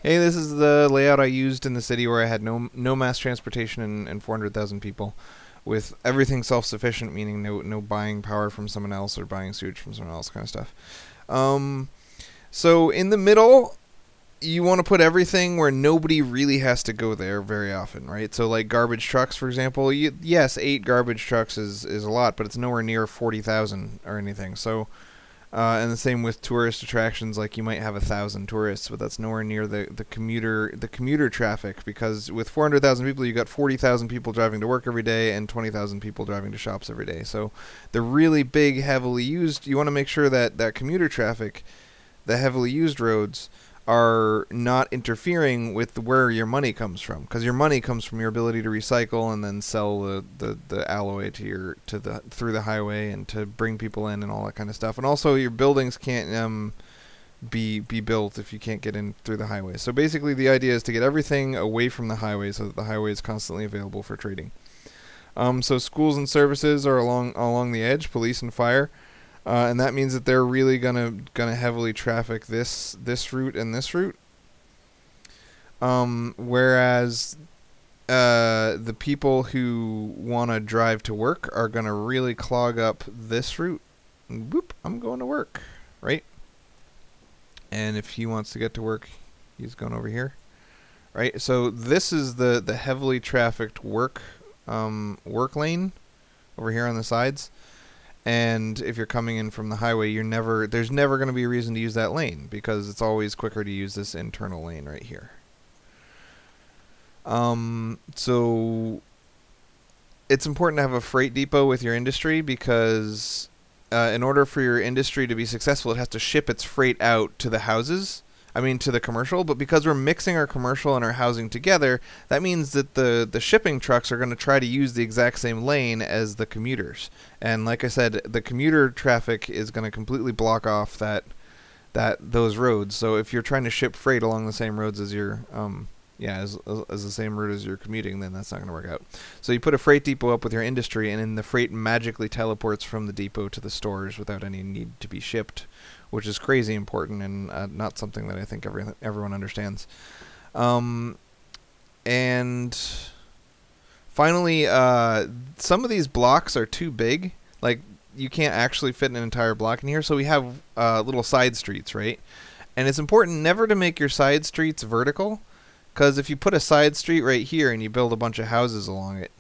Hey, this is the layout I used in the city where I had no mass transportation and 400,000 people, with everything self-sufficient, meaning no buying power from someone else or buying sewage from someone else, kind of stuff. Um, so in the middle, you want to put everything where nobody really has to go there very often, right? So like garbage trucks, for example. Yes, 8 garbage trucks is a lot, but it's nowhere near 40,000 or anything. So and the same with tourist attractions. Like you might have 1,000 tourists, but that's nowhere near the commuter traffic. Because with 400,000 people, you got 40,000 people driving to work every day and 20,000 people driving to shops every day. So the really big, heavily used. You want to make sure that that commuter traffic, the heavily used roads, are not interfering with where your money comes from, because your money comes from your ability to recycle and then sell the alloy to the through the highway and to bring people in and all that kind of stuff. And also your buildings can't be built if you can't get in through the highway. So basically the idea is to get everything away from the highway so that the highway is constantly available for trading. So schools and services are along the edge, police and fire. And that means that they're really gonna heavily traffic this route and this route. Whereas the people who want to drive to work are gonna really clog up this route. And whoop! I'm going to work, right? And if he wants to get to work, he's going over here, right? So this is the heavily trafficked work lane over here on the sides. And if you're coming in from the highway, there's never going to be a reason to use that lane, because it's always quicker to use this internal lane right here. So it's important to have a freight depot with your industry, because in order for your industry to be successful, it has to ship its freight out to the houses. To the commercial. But because we're mixing our commercial and our housing together, that means that the shipping trucks are going to try to use the exact same lane as the commuters. And like I said, the commuter traffic is going to completely block off those roads. So if you're trying to ship freight along the same roads as your as the same route as you're commuting, then that's not going to work out. So you put a freight depot up with your industry, and then the freight magically teleports from the depot to the stores without any need to be shipped, which is crazy important and not something that I think everyone understands. And finally, some of these blocks are too big. Like, you can't actually fit an entire block in here, so we have little side streets, right? And it's important never to make your side streets vertical, because if you put a side street right here and you build a bunch of houses along it,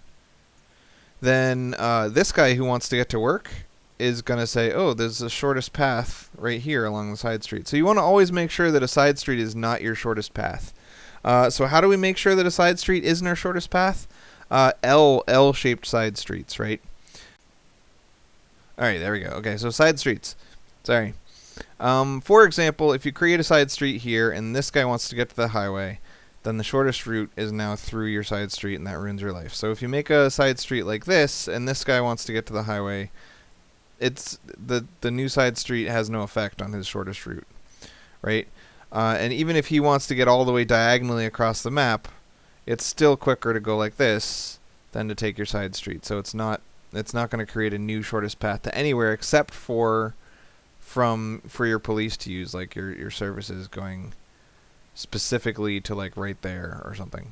then this guy who wants to get to work is going to say, oh, there's the shortest path right here along the side street. So you want to always make sure that a side street is not your shortest path. So how do we make sure that a side street isn't our shortest path? L-shaped side streets, right? All right, there we go. Okay, so side streets. Sorry. For example, if you create a side street here and this guy wants to get to the highway, then the shortest route is now through your side street, and that ruins your life. So if you make a side street like this and this guy wants to get to the highway, it's the new side street has no effect on his shortest route, right? And even if he wants to get all the way diagonally across the map, it's still quicker to go like this than to take your side street. So it's not going to create a new shortest path to anywhere except for your police to use, like your services going specifically to like right there or something.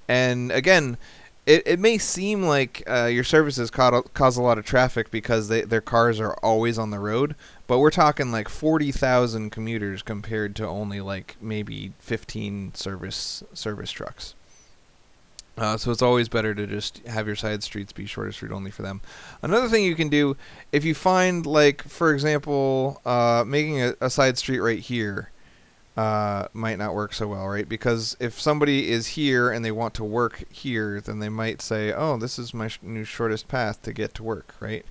And again, it may seem like your services cause a lot of traffic because their cars are always on the road, but we're talking like 40,000 commuters compared to only like maybe 15 service trucks. So it's always better to just have your side streets be shortest route only for them. Another thing you can do, if you find, like, for example, making a side street right here might not work so well, right? Because if somebody is here and they want to work here, then they might say, oh, this is my new shortest path to get to work, right?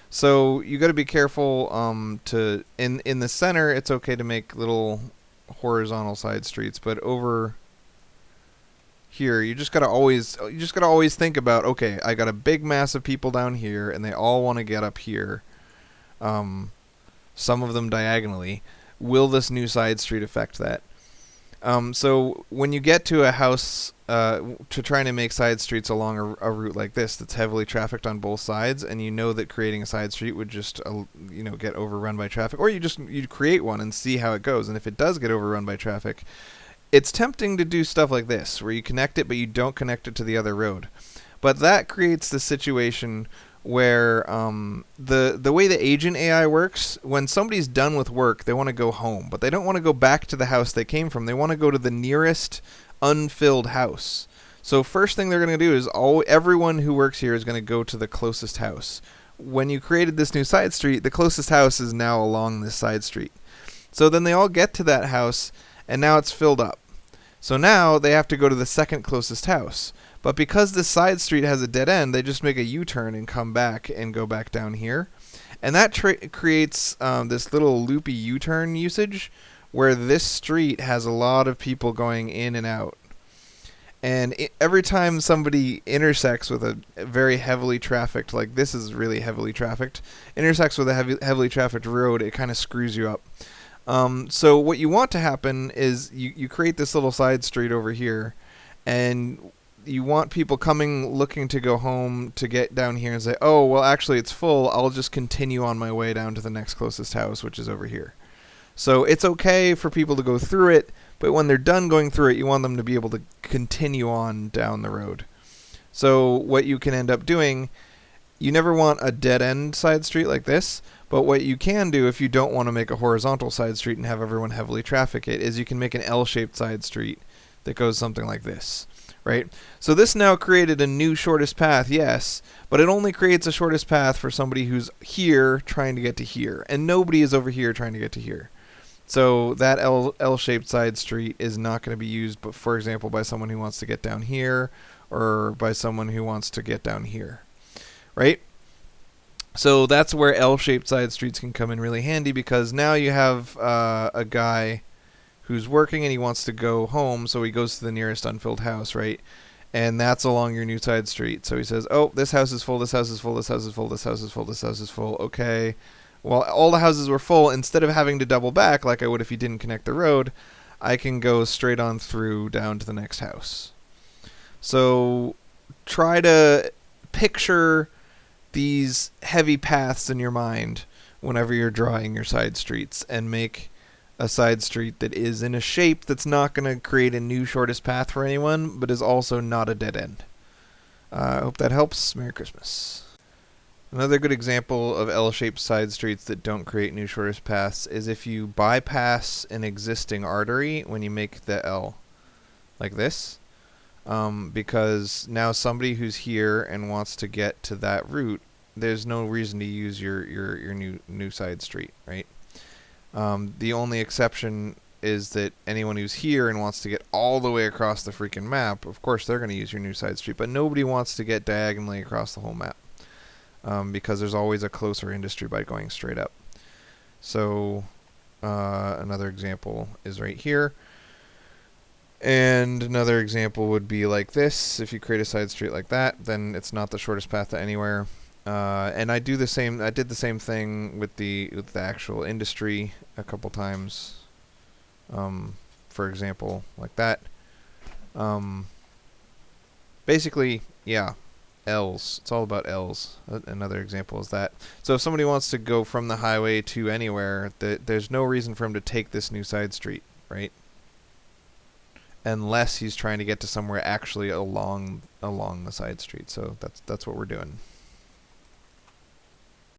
So you got to be careful in the center, it's okay to make little horizontal side streets, but over here you just got to always think about, okay, I got a big mass of people down here and they all want to get up here. Some of them diagonally. Will this new side street affect that? So when you get to a house, to trying to make side streets along a route like this that's heavily trafficked on both sides, and you know that creating a side street would just get overrun by traffic, or you create one and see how it goes, and if it does get overrun by traffic, it's tempting to do stuff like this, where you connect it, but you don't connect it to the other road. But that creates the situation where the way the agent AI works, when somebody's done with work, they want to go home, but they don't want to go back to the house they came from. They want to go to the nearest unfilled house. So first thing they're going to do is everyone who works here is going to go to the closest house. When you created this new side street, the closest house is now along this side street. So then they all get to that house, and now it's filled up. So now they have to go to the second closest house. But because this side street has a dead end, they just make a U-turn and come back and go back down here. And that creates this little loopy U-turn usage where this street has a lot of people going in and out. And every time somebody intersects with a very heavily trafficked, like this is really heavily trafficked, intersects with a heavily trafficked road, it kind of screws you up. So what you want to happen is you create this little side street over here, and you want people coming looking to go home to get down here and say, oh, well, actually it's full. I'll just continue on my way down to the next closest house, which is over here. So it's okay for people to go through it, but when they're done going through it, you want them to be able to continue on down the road. So what you can end up doing, you never want a dead-end side street like this, but what you can do if you don't want to make a horizontal side street and have everyone heavily traffic it, is you can make an L-shaped side street that goes something like this, right? So this now created a new shortest path, yes, but it only creates a shortest path for somebody who's here trying to get to here, and nobody is over here trying to get to here. So that L-shaped side street is not going to be used, but for example, by someone who wants to get down here, or by someone who wants to get down here, right? So that's where L-shaped side streets can come in really handy, because now you have a guy who's working and he wants to go home, so he goes to the nearest unfilled house, right? And that's along your new side street. So he says, oh, this house is full, this house is full, this house is full, this house is full, this house is full. Okay. Well, all the houses were full. Instead of having to double back like I would if you didn't connect the road, I can go straight on through down to the next house. So try to picture these heavy paths in your mind whenever you're drawing your side streets, and make a side street that is in a shape that's not going to create a new shortest path for anyone, but is also not a dead end. I hope that helps. Merry Christmas. Another good example of L-shaped side streets that don't create new shortest paths is if you bypass an existing artery when you make the L, like this, because now somebody who's here and wants to get to that route, there's no reason to use your new side street, right? The only exception is that anyone who's here and wants to get all the way across the freaking map, of course they're going to use your new side street, but nobody wants to get diagonally across the whole map. Because there's always a closer industry by going straight up. So another example is right here. And another example would be like this. If you create a side street like that, then it's not the shortest path to anywhere. And I did the same thing with the actual industry a couple times. For example, like that. Basically, yeah. L's. It's all about L's. Another example is that. So if somebody wants to go from the highway to anywhere, there's no reason for him to take this new side street, right? Unless he's trying to get to somewhere actually along the side street. So that's what we're doing.